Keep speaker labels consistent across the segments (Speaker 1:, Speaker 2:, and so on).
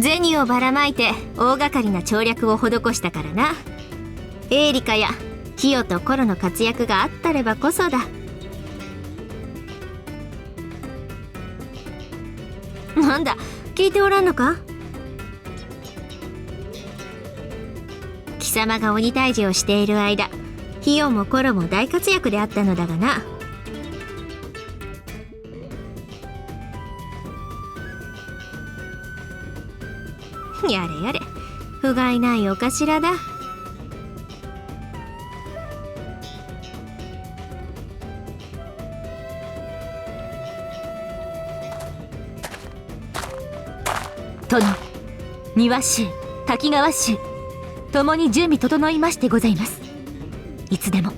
Speaker 1: 銭をばらまいて大掛かりな調略を施したからな。エーリカやヒヨとコロの活躍があったればこそだ。なんだ、聞いておらんのか？貴様が鬼退治をしている間、ヒヨもコロも大活躍であったのだがな。やれやれ、不甲斐ないお頭だ。
Speaker 2: 殿、庭衆、滝川衆、ともに準備整いましてございます。いつでも。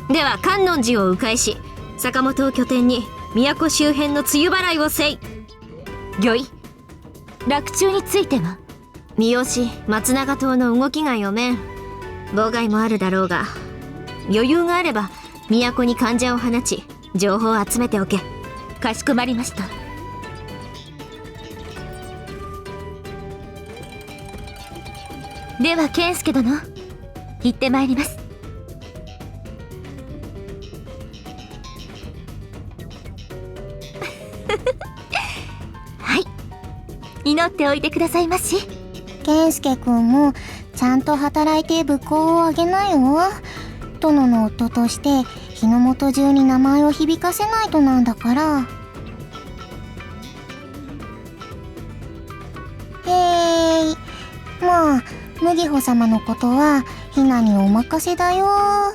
Speaker 1: では観音寺を迂回し、坂本を拠点に都周辺の梅雨払いをせい。
Speaker 2: 御意。洛中については
Speaker 1: 三好、松永島の動きが読めん。妨害もあるだろうが、余裕があれば都に患者を放ち情報を集めておけ。
Speaker 2: かしこまりました。では健介殿、行ってまいります。はい、祈っておいてくださいまし。
Speaker 3: 健介くんもちゃんと働いて武功をあげなよ。殿の夫として日の本中に名前を響かせないとなんだから。まあ麦穂様のことはひなにお任せだよ。は？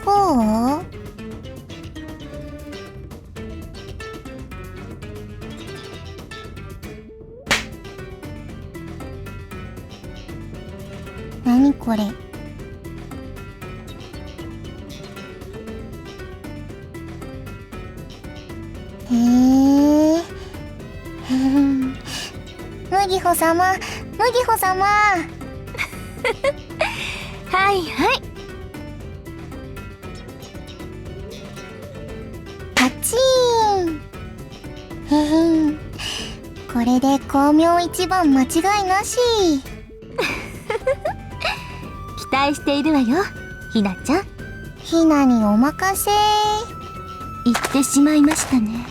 Speaker 3: こう？何これ？麦穂様、麦穂様。
Speaker 2: はいはい。
Speaker 3: パチーン。これで光明一番間違いなし。
Speaker 2: 期待しているわよ、ひなちゃん。
Speaker 3: ひなにお任せ。
Speaker 2: 言ってしまいましたね。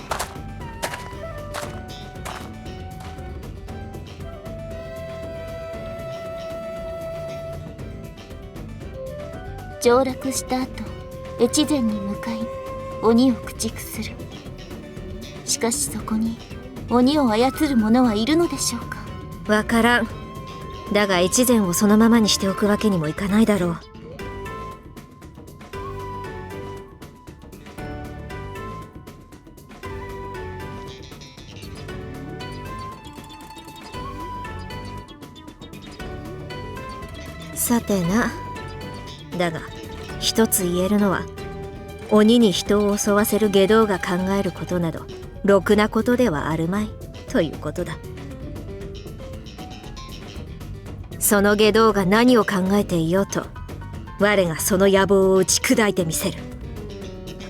Speaker 2: 上洛した後、越前に向かい鬼を駆逐する。しかしそこに鬼を操る者はいるのでしょうか。
Speaker 1: わからん。だが越前をそのままにしておくわけにもいかないだろう。さてな。だが一つ言えるのは、鬼に人を襲わせる外道が考えることなどろくなことではあるまいということだ。その外道が何を考えていようと、我がその野望を打ち砕いてみせる。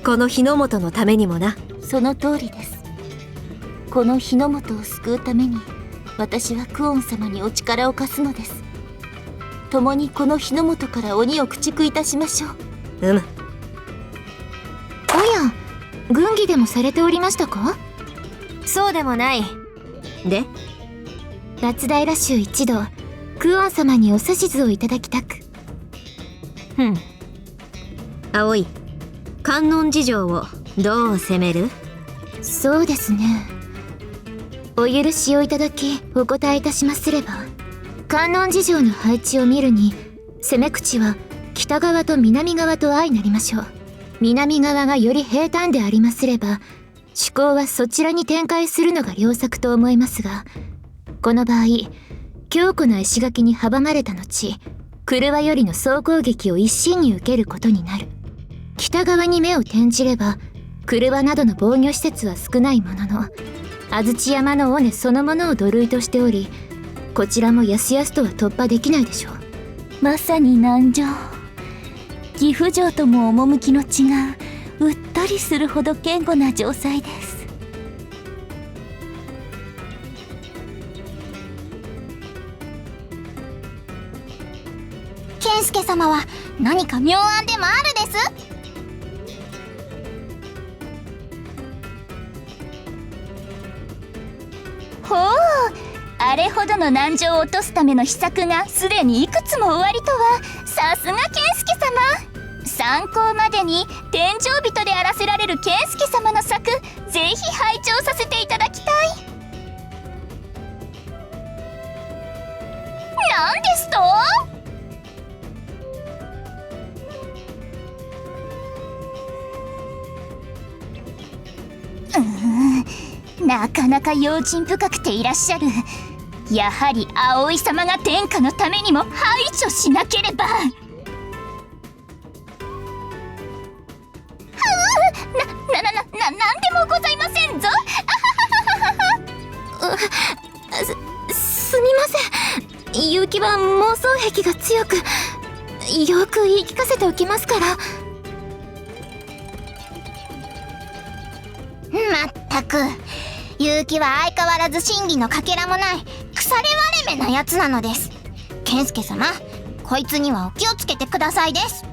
Speaker 1: この日の本のためにもな。
Speaker 2: その通りです。この日の本を救うために私はクオン様にお力を貸すのです。共にこの日の本から鬼を駆逐いたしましょう。
Speaker 3: おや、軍議でもされておりましたか？
Speaker 1: そうでもない。で、
Speaker 3: 松平衆一同、クオン様にお指図をいただきたく。
Speaker 1: 葵、観音事情をどう攻める？
Speaker 3: そうですね。お許しをいただきお答えいたしますれば、観音事情の配置を見るに、攻め口は北側と南側と相なりましょう。南側がより平坦でありますれば、主攻はそちらに展開するのが良策と思いますが、この場合、強固な石垣に阻まれた後、廓よりの総攻撃を一身に受けることになる。北側に目を転じれば、廓などの防御施設は少ないものの、安土山の尾根そのものを土塁としており、こちらもやすやすとは突破できないでしょう。
Speaker 2: まさに南城。岐阜城とも趣の違ううっとりするほど堅固な城塞です。
Speaker 4: 健介様は何か妙案でもあるです。
Speaker 2: ほう、あれほどの難情を落とすための秘策がすでにいくつもおありとは、さすが健介様。参考までに天井人であらせられる健介様の策、ぜひ拝聴させていただきたい。なんですと？なかなか用心深くていらっしゃる。やはり葵様が天下のためにも排除しなければ。なんでもございませんぞ。
Speaker 3: すみません。結城は妄想癖が強く、よく言い聞かせておきますから。
Speaker 4: まったく結城は相変わらず真偽のかけらもない腐れ割れ目なやつなのです。健介様、こいつにはお気をつけてくださいです。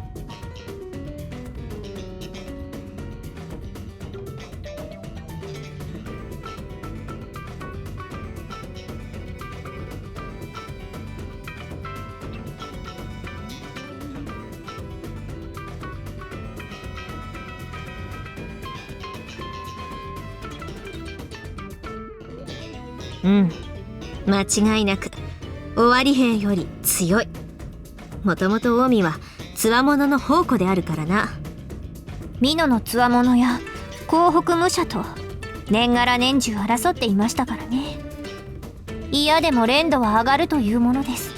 Speaker 1: 間違いなく尾張兵より強い。もともと近江は強者の宝庫であるからな。
Speaker 2: 美濃の強者や江北武者と年がら年中争っていましたからね。嫌でも連度は上がるというものです。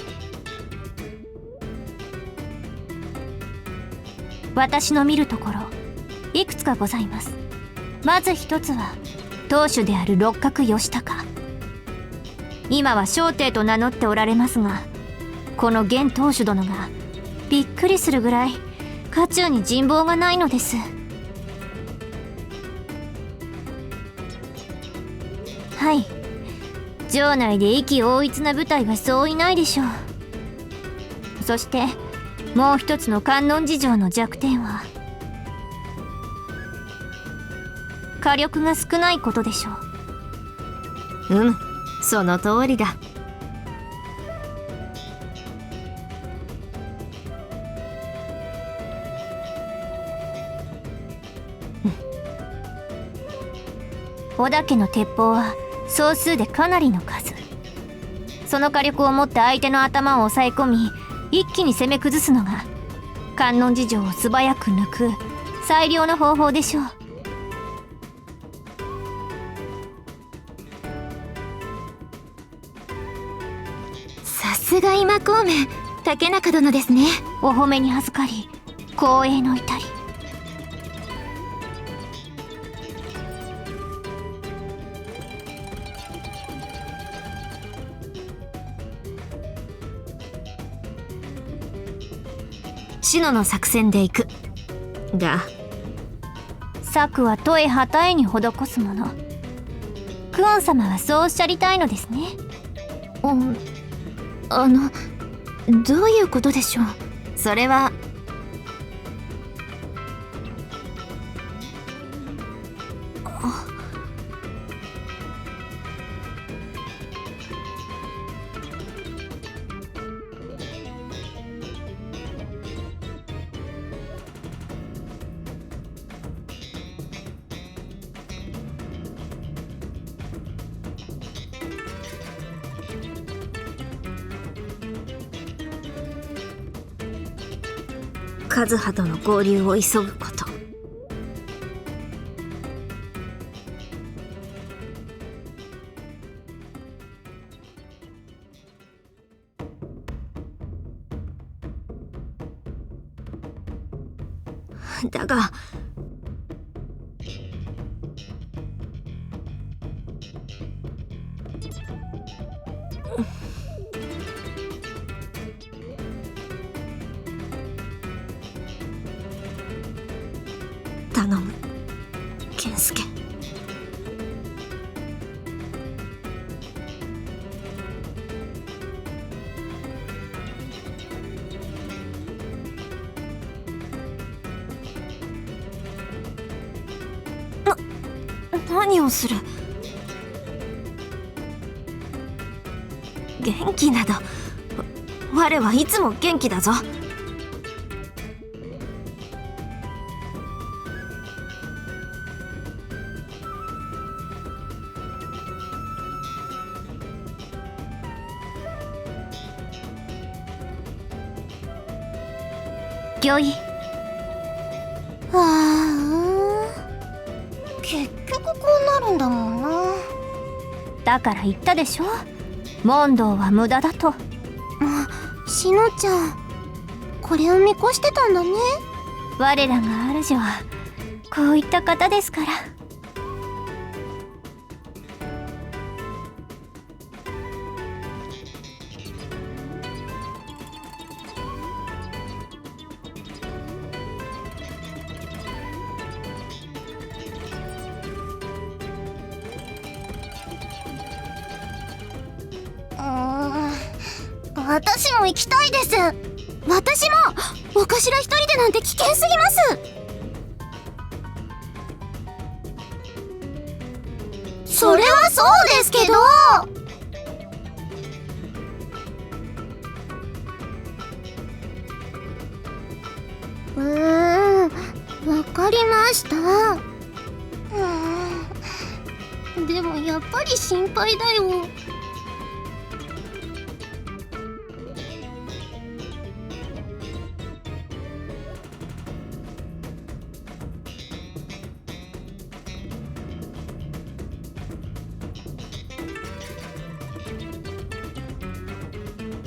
Speaker 2: 私の見るところいくつかございます。まず一つは当主である六角義高。今は小帝と名乗っておられますが、この現当主殿がびっくりするぐらい家中に人望がないのです。はい、城内で意気揚々な部隊はそういないでしょう。そしてもう一つの観音寺城の弱点は火力が少ないことでしょう。
Speaker 1: その通りだ。
Speaker 2: 織田家の鉄砲は総数でかなりの数。その火力を持って相手の頭を押さえ込み、一気に攻め崩すのが観音寺城を素早く抜く最良の方法でしょう。
Speaker 3: さすが今孔明竹中殿ですね。
Speaker 2: お褒めに預かり光栄の至り。
Speaker 1: 篠の作戦で行くが、
Speaker 2: 策は問え旗えに施すもの。クオン様はそうおっしゃりたいのですね。
Speaker 3: どういうことでしょう。
Speaker 1: それは和葉との合流を急ぐこと。だが何をする？元気など、我はいつも元気だぞ。
Speaker 2: 御意。
Speaker 4: 結局こうなるんだもんな。
Speaker 2: だから言ったでしょ、問答は無駄だと。
Speaker 4: しのちゃん、これを見越してたんだね。
Speaker 2: 我らが主はこういった方ですから。
Speaker 4: 私も行きたいです。私もお頭一人でなんて危険すぎます。それはそうですけど。わかりました。でもやっぱり心配だよ。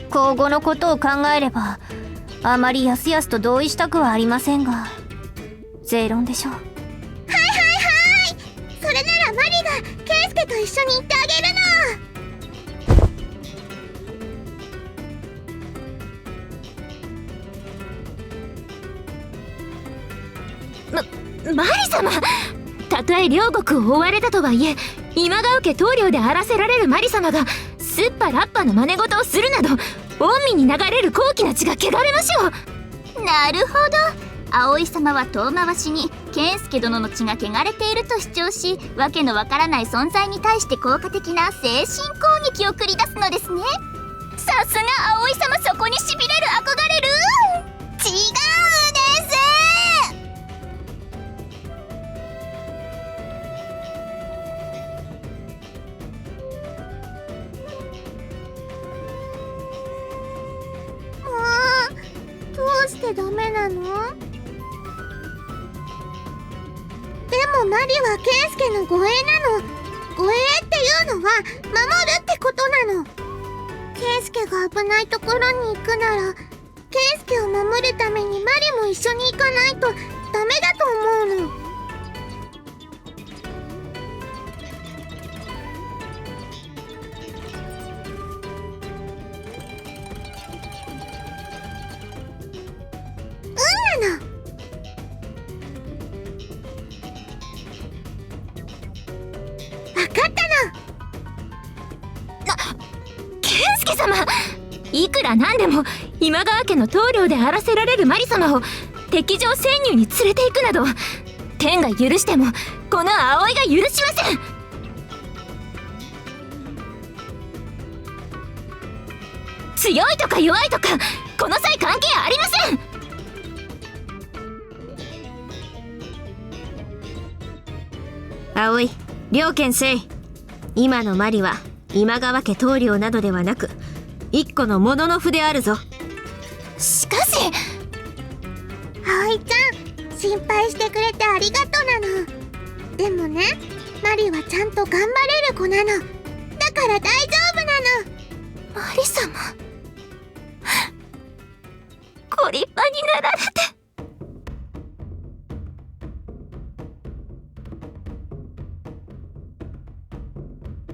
Speaker 2: 今後のことを考えればあまりやすやすと同意したくはありませんが、正論でしょう。
Speaker 4: それならマリがケイスケと一緒に行ってあげる
Speaker 3: の。マリ様、たとえ両国を追われたとはいえ、今川家棟梁であらせられるマリ様がすっぱらっぱの真似事をするなど、御身に流れる高貴な血が汚れましょう。
Speaker 2: なるほど、葵様は遠回しに健介殿の血が汚れていると主張し、わけのわからない存在に対して効果的な精神攻撃を繰り出すのですね。さすが葵様、そこにしびれる、憧れる。
Speaker 4: 違うです。どうしてダメなの？でもマリはケイスケの護衛なの。護衛っていうのは守るってことなの。ケイスケが危ないところに行くなら、ケイスケを守るためにマリも一緒に行かないとダメだと思うの。わかったの。
Speaker 3: 健介様、いくらなんでも今川家の棟梁であらせられるマリ様を敵情潜入に連れて行くなど、天が許してもこの葵が許しません。強いとか弱いとかこの際関係ありません。
Speaker 1: 葵、両県生、今のマリは今川家棟梁などではなく一個の物の符であるぞ。
Speaker 4: しかし葵ちゃん、心配してくれてありがとなの。でもね、マリはちゃんと頑張れる子なの。だから大丈夫なの。
Speaker 3: マリ様、ご立派になられて。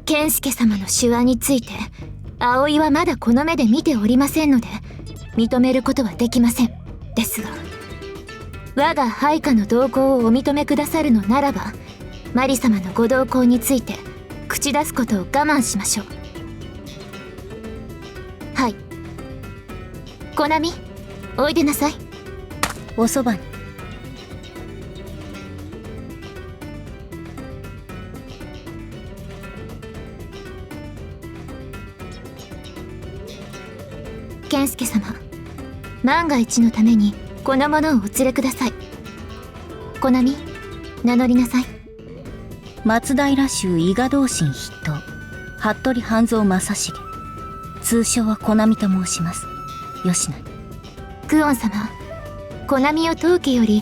Speaker 3: 健介様の手腕について葵はまだこの目で見ておりませんので認めることはできません。ですが我が配下の動向をお認めくださるのならば、マリ様のご動向について口出すことを我慢しましょう。はい、コナミ、おいでなさい。
Speaker 1: おそばに。
Speaker 3: 健介様、万が一のためにこの者をお連れください。コナミ、名乗りなさい。
Speaker 2: 松平州伊賀同心筆頭、服部半蔵正成、通称はコナミと申します。吉野に。
Speaker 3: クオン様、コナミを当家より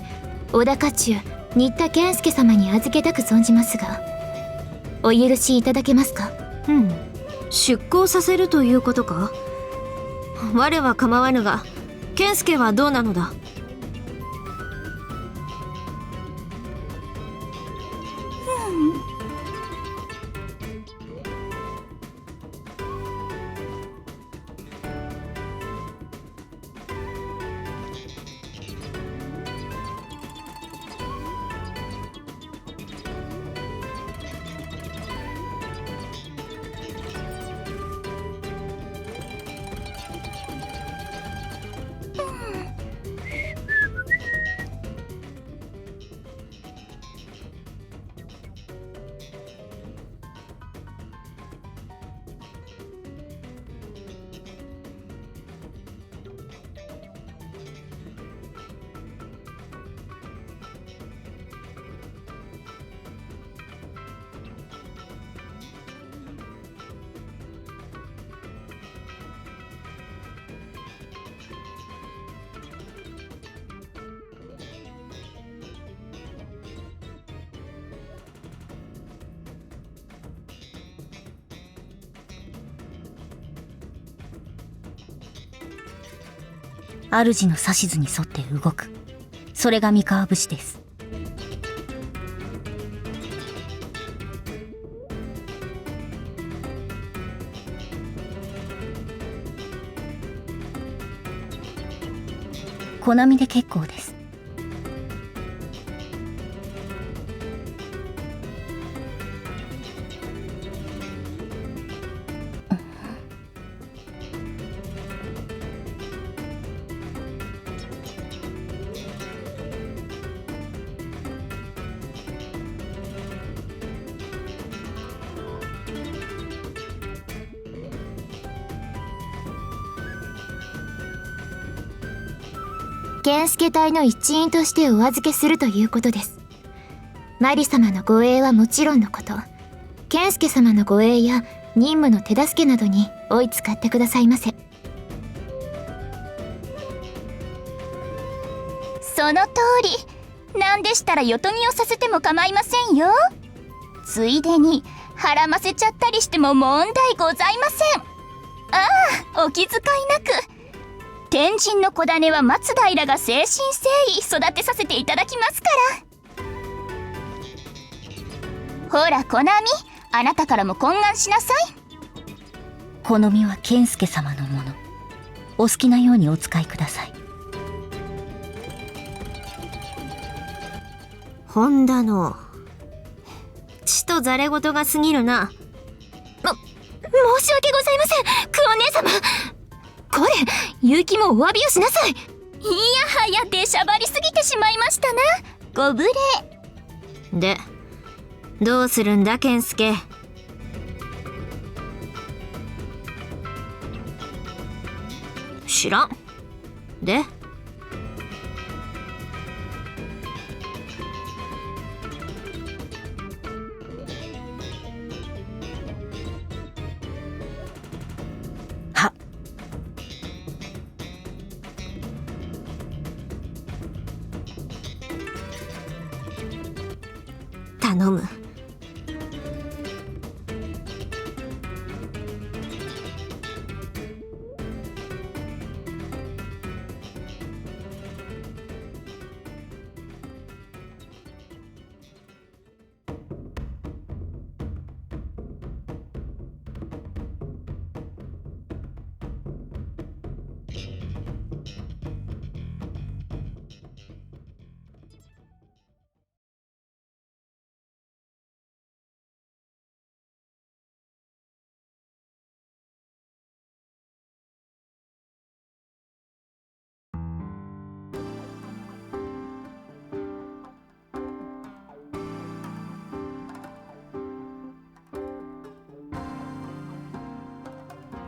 Speaker 3: 小高中新田健介様に預けたく存じますが、お許しいただけますか？
Speaker 1: 出向させるということか。我は構わぬが、健介はどうなのだ。
Speaker 2: 主の指図に沿って動く。それが三河武士です。コナミで結構です。
Speaker 3: 健介隊の一員としてお預けするということです。マリ様の護衛はもちろんのこと、健介様の護衛や任務の手助けなどにおい使ってくださいませ。
Speaker 5: その通り。なんでしたらよとぎをさせても構いませんよ。ついでに孕ませちゃったりしても問題ございません。ああ、お気遣いなく。天神の子種は松平が誠心誠意育てさせていただきますから。ほらコナミ、あなたからも懇願しなさい。
Speaker 2: 好みは健介様のもの。お好きなようにお使いください。
Speaker 1: 本田のちとざれ言が過ぎるな。
Speaker 3: 申し訳ございません、クオ姉様。これ、結城もお詫びをしなさい。
Speaker 5: いやはや出しゃばりすぎてしまいましたな。ご無礼。
Speaker 1: で、どうするんだ健介。知らん。で、
Speaker 2: は。
Speaker 1: 頼む。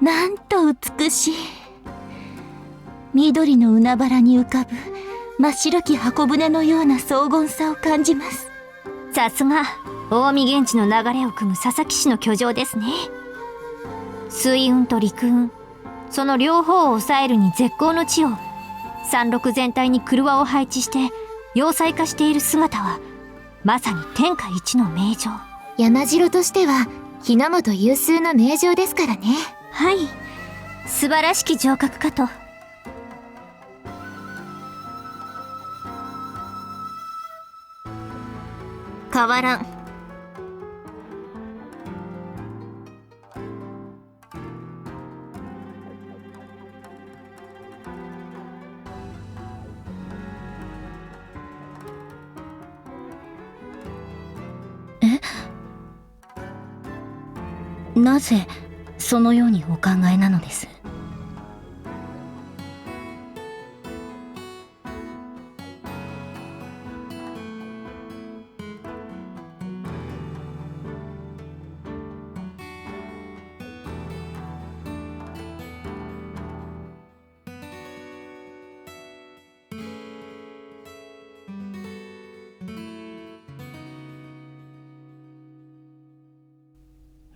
Speaker 5: なんと美しい。
Speaker 2: 緑の海原に浮かぶ真っ白き箱舟のような荘厳さを感じます。
Speaker 5: さすが近江現地の流れを組む佐々木氏の居城ですね。水運と陸運、その両方を抑えるに絶好の地を山麓全体に廓を配置して要塞化している姿はまさに天下一の名城。
Speaker 3: 山城としては日の本有数の名城ですからね。
Speaker 5: はい、素晴らしき城郭かと。
Speaker 1: 変わらん。
Speaker 5: なぜそのようにお考えなのです？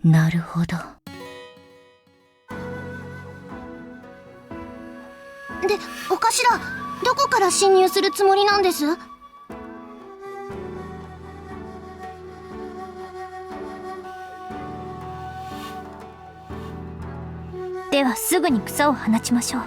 Speaker 5: なるほど。
Speaker 4: で、お頭、どこから侵入するつもりなんです？
Speaker 5: ではすぐに草を放ちましょう。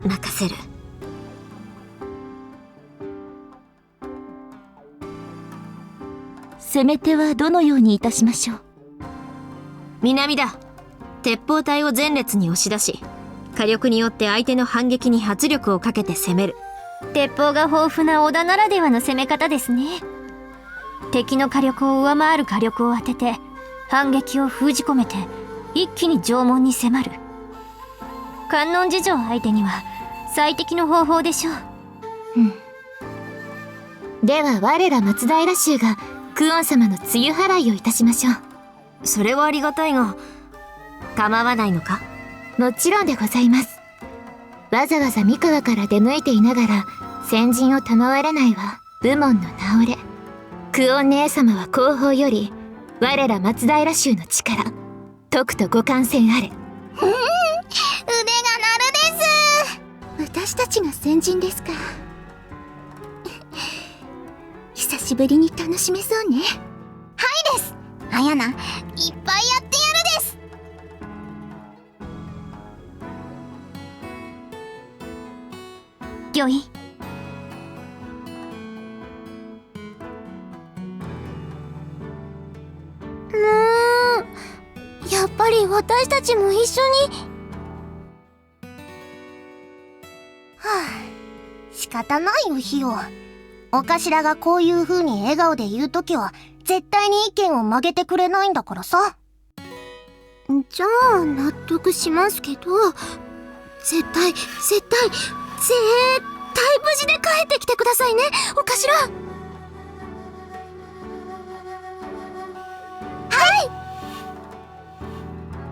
Speaker 1: 任せる。
Speaker 2: 攻め手はどのようにいたしましょう？
Speaker 1: 南だ。鉄砲隊を前列に押し出し、火力によって相手の反撃に圧力をかけて攻める。
Speaker 5: 鉄砲が豊富な織田ならではの攻め方ですね。敵の火力を上回る火力を当てて反撃を封じ込めて一気に城門に迫る。観音寺城相手には最適の方法でしょう。
Speaker 3: では我ら松平衆が久遠様の梅雨払いをいたしましょう。
Speaker 1: それはありがたいが、構わないのか？
Speaker 3: もちろんでございます。わざわざ三河から出向いていながら先陣を賜れないは武門の直れ。久遠姉様は後方より我ら松平衆の力とくとご観戦あれ。
Speaker 4: 腕が鳴るです。私たちが先陣ですか。久しぶりに楽しめそうね。はいです。あやな、いっぱいやってやるです。
Speaker 5: 御意。
Speaker 4: やっぱり私たちも一緒に。はあ、仕方ないよ、ヒヨ。お頭がこういう風に笑顔で言うときは絶対に意見を曲げてくれないんだからさ。じゃあ納得しますけど、絶対無事で帰ってきてくださいね、お頭。はい。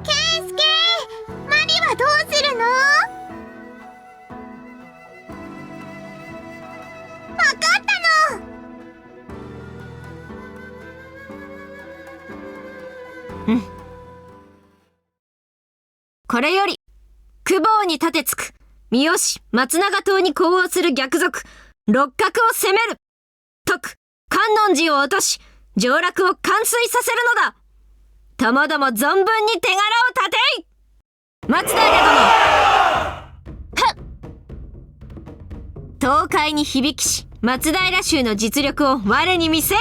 Speaker 4: ケンスケ、マリはどうするの？わかったの。
Speaker 1: これより久保に立てつく三好松永党に呼応する逆賊六角を攻める。徳観音寺を落とし上洛を完遂させるのだ。ともども存分に手柄を立てい。松平殿、はっ。東海に響きし松平衆の実力を我に見せい。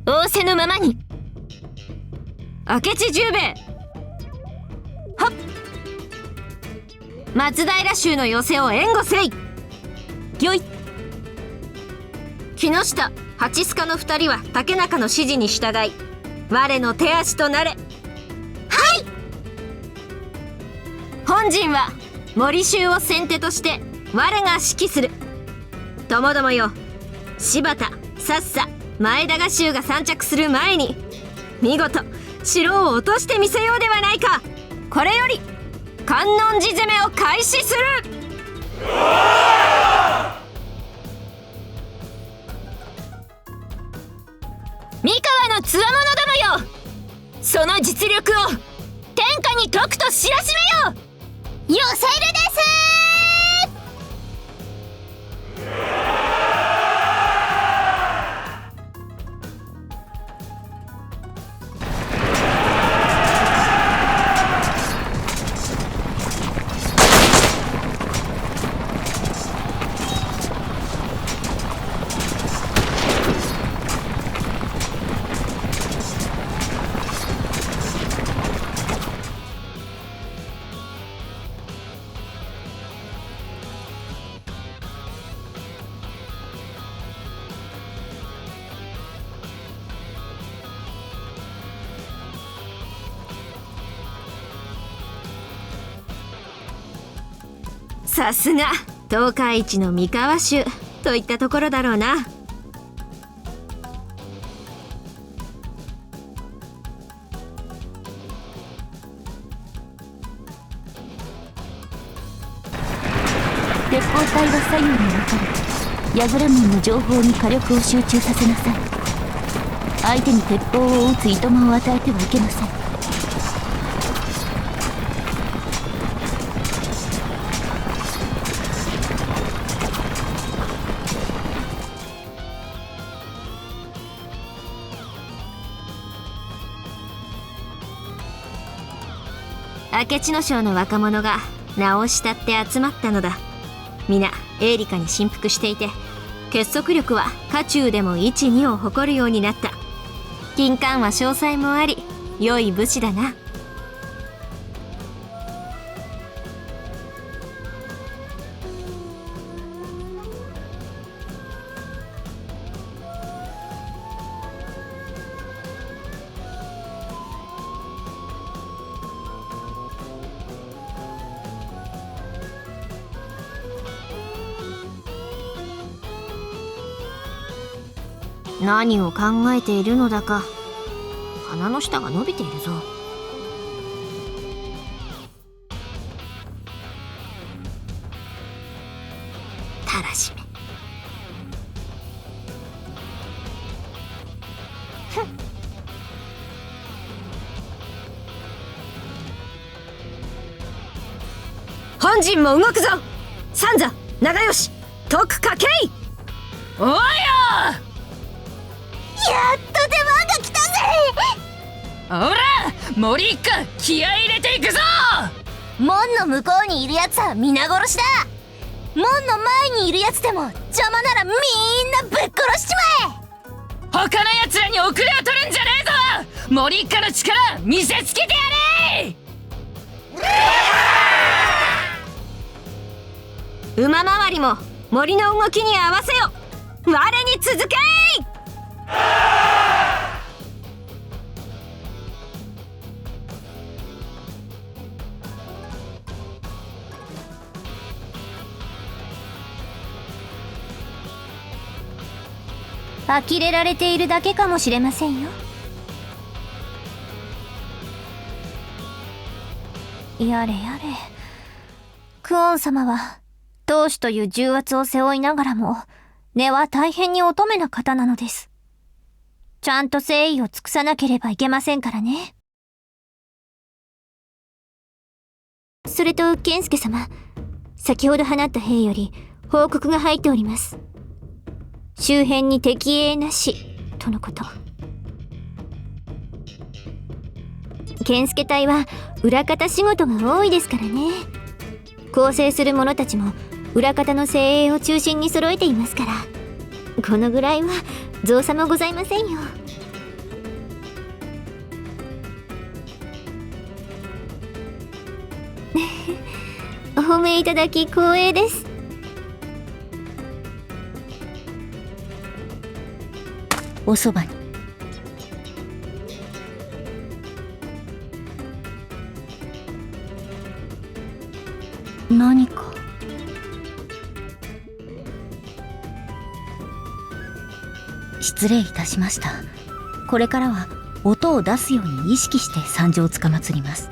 Speaker 3: 仰せのままに。
Speaker 1: 明智十兵衛、はっ。松平衆の寄せを援護せい。
Speaker 2: よい。
Speaker 1: 木下八須賀の2人は竹中の指示に従い我の手足となれ。本陣は森衆を先手として我が指揮する。ともどもよ、柴田、さっさ、前田が衆が散着する前に見事城を落としてみせようではないか。これより観音寺攻めを開始する。
Speaker 3: 三河のつわものどもよ、その実力を天下にとくと知らしめよ。
Speaker 5: 寄せるです
Speaker 1: さすが東海一の三河衆といったところだろうな。
Speaker 2: 鉄砲隊は左右に分かれ、櫓門の情報に火力を集中させなさい。相手に鉄砲を撃ついとまを与えてはいけません。
Speaker 1: 明智の将の若者が名を慕って集まったのだ。皆エーリカに振幅していて、結束力は家中でも1、2を誇るようになった。金冠は詳細もあり、良い武士だな。何を考えているのだか。鼻の下が伸びているぞ。たらしめ。本陣も動くぞ。三座、長吉、徳かけい。
Speaker 3: おいよ、
Speaker 4: やっと出番が来たぜ。
Speaker 3: おら森一家気合い入れていくぞ。
Speaker 5: 門の向こうにいるやつは皆殺しだ。門の前にいるやつでも邪魔ならみんなぶっ殺しちまえ。
Speaker 3: 他のやつらに遅れを取るんじゃねえぞ。森一家の力見せつけてやれ。
Speaker 1: 馬回りも森の動きに合わせよ。我に続けい。
Speaker 5: 呆れられているだけかもしれませんよ。やれやれ。クオン様は当主という重圧を背負いながらも根は大変に乙女な方なのです。ちゃんと誠意を尽くさなければいけませんからね。
Speaker 2: それと健介様、先ほど放った兵より報告が入っております。周辺に敵影なしとのこと。健介隊は裏方仕事が多いですからね。構成する者たちも裏方の精鋭を中心に揃えていますから、このぐらいは造作もございませんよ。お褒めいただき光栄です。おそばに。
Speaker 5: 何か。失礼いたしました。これからは音を出すように意識して参上つかまつります。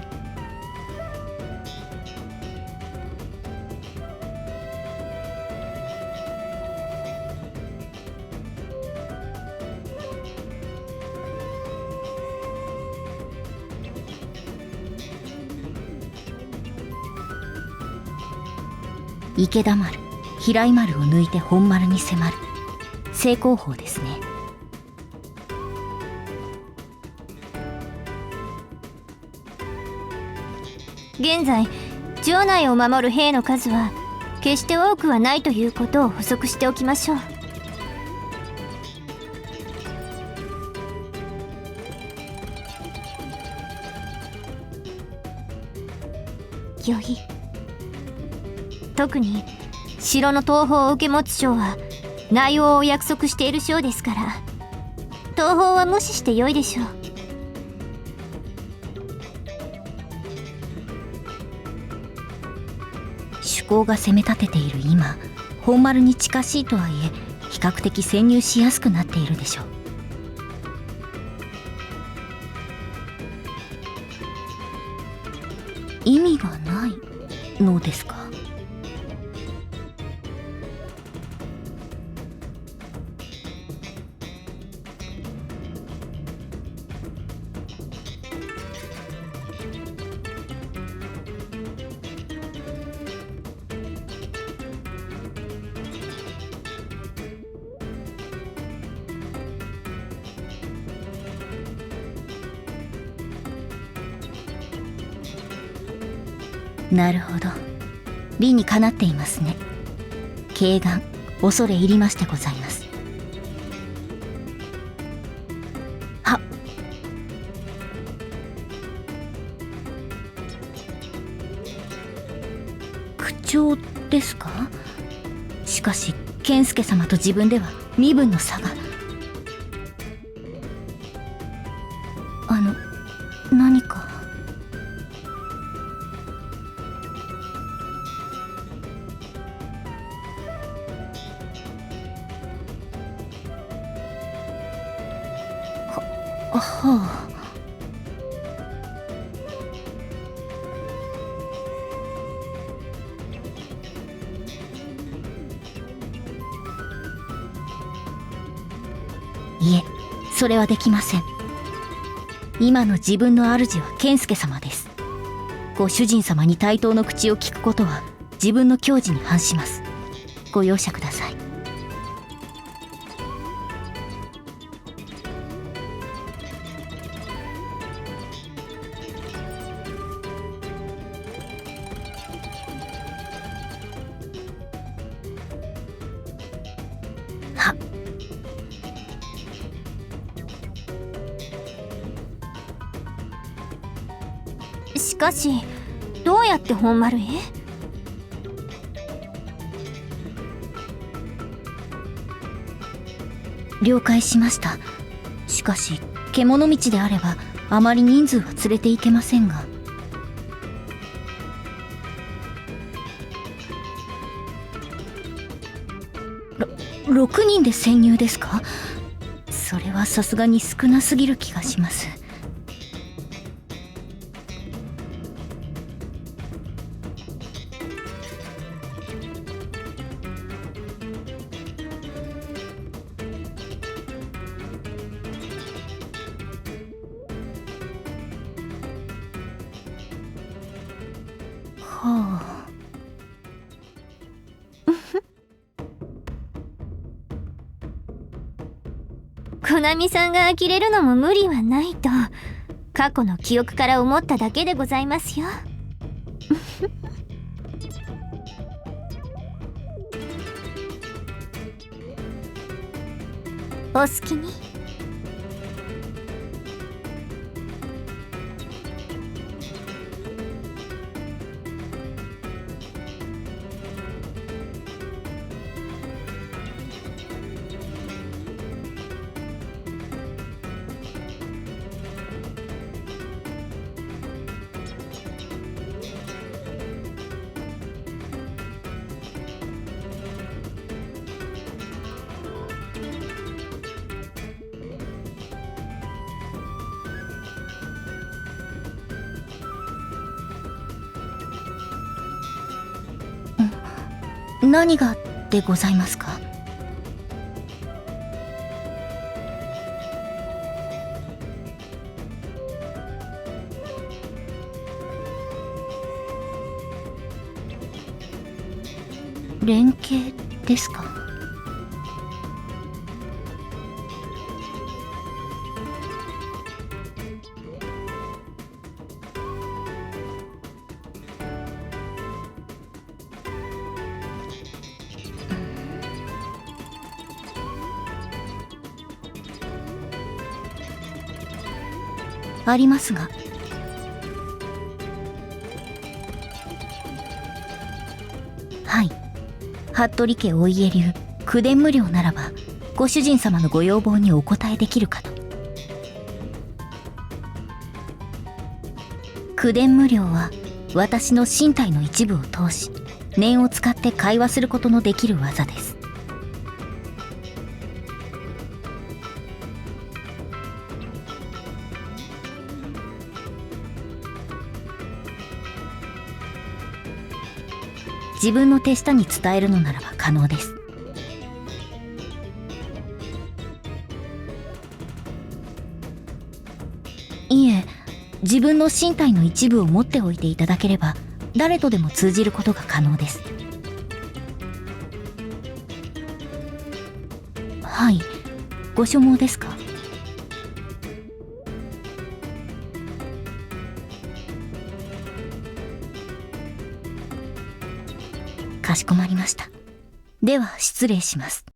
Speaker 5: 池田丸、平井丸を抜いて本丸に迫る正攻法ですね。
Speaker 3: 現在城内を守る兵の数は決して多くはないということを補足しておきましょう。よい。特に城の東方受け持つ将は内容を約束している将ですから、東方は無視してよいでしょう。
Speaker 5: 主攻が攻め立てている今、本丸に近しいとはいえ比較的潜入しやすくなっているでしょう。意味がないのですか？なるほど、理にかなっていますね。慶願恐れ入りましてございます。はっ。口調ですか？しかし健介様と自分では身分の差が。何か。はあ。いえ、それはできません。今の自分の主は健介様です。ご主人様に対等の口を聞くことは自分の矜持に反します。ご容赦ください。はっ。
Speaker 3: しかしどうやって本丸へ？
Speaker 5: 了解しました。しかし獣道であればあまり人数は連れて行けませんが。6人で潜入ですか？それはさすがに少なすぎる気がします。はあ。
Speaker 3: コナミさんが呆れるのも無理はないと過去の記憶から思っただけでございますよ。お好きに。
Speaker 2: 何がでございますか？連携ですか？ありますが。はい、服部家お家流口伝無料ならばご主人様のご要望にお応えできるかと。口伝無料は私の身体の一部を通し念を使って会話することのできる技です。自分の手下に伝えるのならば可能です。いえ、自分の身体の一部を持っておいていただければ誰とでも通じることが可能です。はい、ご所望ですか？かしこまりました。では失礼します。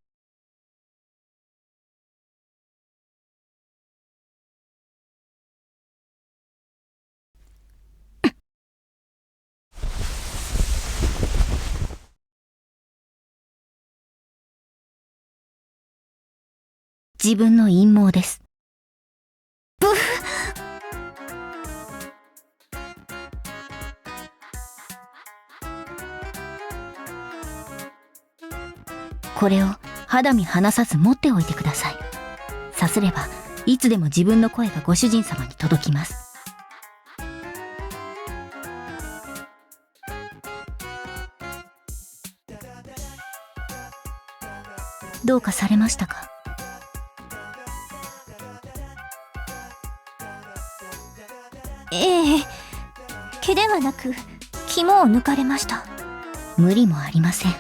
Speaker 2: 自分の陰謀です。ブフ。これを肌身離さず持っておいてください。さすればいつでも自分の声がご主人様に届きます。どうかされましたか？
Speaker 4: ええ、毛ではなく肝を抜かれました。
Speaker 2: 無理もありません。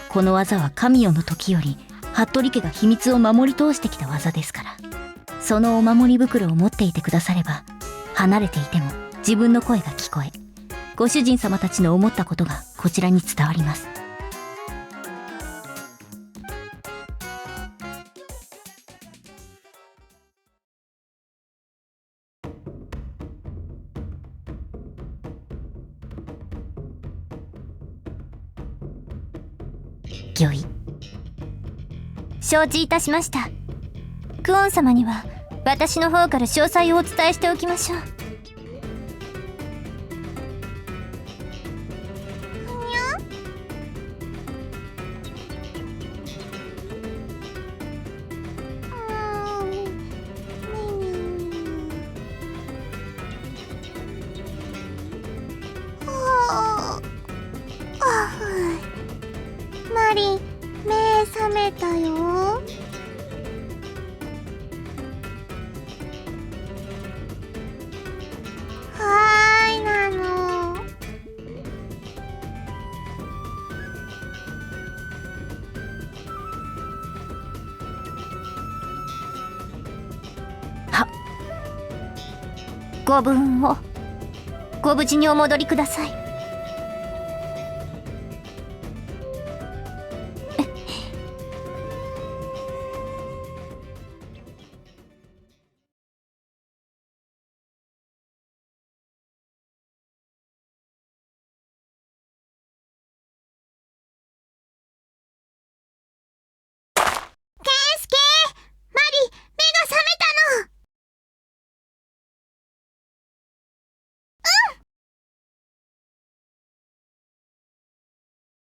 Speaker 2: この技は神代の時より服部家が秘密を守り通してきた技ですから。そのお守り袋を持っていてくだされば離れていても自分の声が聞こえ、ご主人様たちの思ったことがこちらに伝わります。御意。
Speaker 4: 承知いたしました。クオン様には私の方から詳細をお伝えしておきましょう。マリン、目覚めたよ。なの。
Speaker 2: はっ。
Speaker 4: ご分をご無事にお戻りください。